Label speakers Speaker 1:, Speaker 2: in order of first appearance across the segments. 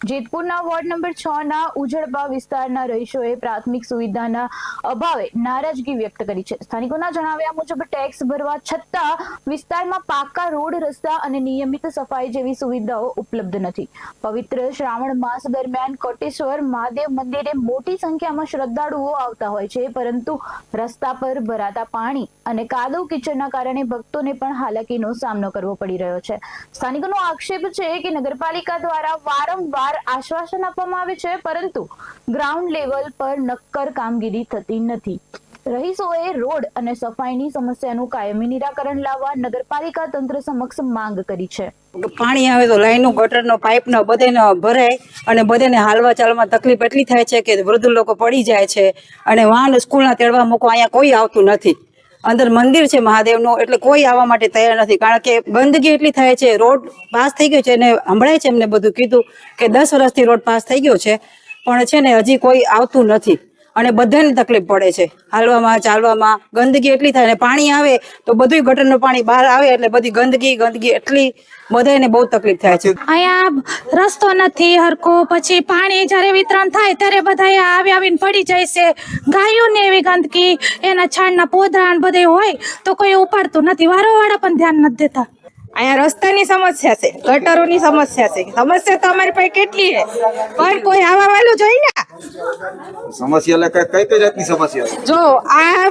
Speaker 1: જેતપુરના ward number 6 ના ઉજળબા વિસ્તારના રહીશોએ પ્રાથમિક સુવિધાના અભાવે નારાજગી વ્યક્ત કરી છે। સ્થાનિકોના જણાવ્યા મુજબ ટેક્સ ભરવા છતાં વિસ્તારમાં પાકા રોડ, રસ્તા અને નિયમિત સફાઈ જેવી સુવિધાઓ ઉપલબ્ધ નથી। પવિત્ર શ્રાવણ માસ દરમિયાન કોટેશ્વર મહાદેવ મંદિરે મોટી સંખ્યામાં શ્રદ્ધાળુઓ આવતા હોય છે, પરંતુ રસ્તા પર ભરાતા પાણી અને કાદવ કીચડના કારણે ભક્તોને પણ હાલાકીનો સામનો કરવો પડી રહ્યો છે। સ્થાનિકોનો આક્ષેપ છે કે નગરપાલિકા દ્વારા વારંવાર આશ્વાસન આપવામાં આવે છે, પરંતુ ગ્રાઉન્ડ લેવલ પર નક્કર કામગીરી થતી નથી। રહીશોએ રોડ અને સફાઈની સમસ્યાનું કાયમી નિરાકરણ લાવવા નગરપાલિકા તંત્ર સમક્ષ માંગ કરી છે।
Speaker 2: પાણી આવે તો લાઈનો, ગટરનો, પાઇપનો બધાને ભરાય અને બધાને હાલવા ચાલવામાં તકલીફ એટલી થાય છે કે વૃદ્ધ લોકો પડી જાય છે અને વાહન સ્કૂલના તેડવા મૂકો અહીંયા કોઈ આવતું નથી। અંદર મંદિર છે મહાદેવનું, એટલે કોઈ આવવા માટે તૈયાર નથી, કારણ કે ગંદકી એટલી થાય છે। રોડ પાસ થઈ ગયો છે અને સંભળાય છે, એમને બધું કીધું કે 10 વર્ષથી રોડ પાસ થઈ ગયો છે, પણ છે ને હજી કોઈ આવતું નથી અને બધાને તકલીફ પડે છે હાલવામાં ચાલવામાં। ગંદકી એટલી થાય ને પાણી આવે તો બધું ગટરનું પાણી બહાર આવે એટલે બધી ગંદકી એટલી બધાને બહુ તકલીફ થાય છે।
Speaker 3: અહીંયા રસ્તો નથી હરખો, પછી પાણી જ્યારે વિતરણ થાય ત્યારે બધા આવીને પડી જાય છે। ગાયોને એવી ગંદકી, એના છાણના પોદરા બધે હોય તો કોઈ ઉપાડતું નથી, વારોવાળા પણ ધ્યાન નથી દેતા। અહીંયા રસ્તાની સમસ્યા છે, ગટરોની સમસ્યા છે, સમસ્યા તો અમારી પાસે કેટલી છે, પણ કોઈ આવા વાળું જોઈએ ને।
Speaker 4: સમસ્યા એટલે કઈ જાતની સમસ્યા?
Speaker 3: જો આ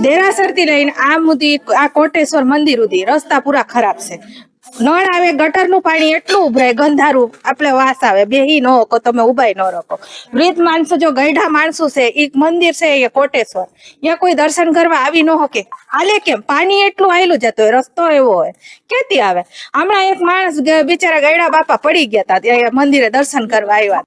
Speaker 3: દેરાસર થી લઈને આ સુધી આ કોટેશ્વર મંદિર સુધી રસ્તા પૂરા ખરાબ છે। નળ આવે, ગટરનું પાણી એટલું ઉભરાય, ગંધારું, આપણે વાસ આવે, બેહી ન શકો, તમે ઉભાઈ ન રાખો। વૃદ્ધ માણસો, જો ગઈઢા માણસો છે, એક મંદિર છે એ કોટેશ્વર, ત્યાં કોઈ દર્શન કરવા આવી ન શકે, હાલે કેમ? પાણી એટલું આવેલું જતું હોય, રસ્તો એવો હોય, ક્યાંથી આવે? હમણાં એક માણસ બિચારા ગઈઢા બાપા પડી ગયા હતા, ત્યાં મંદિરે દર્શન કરવા આવ્યા।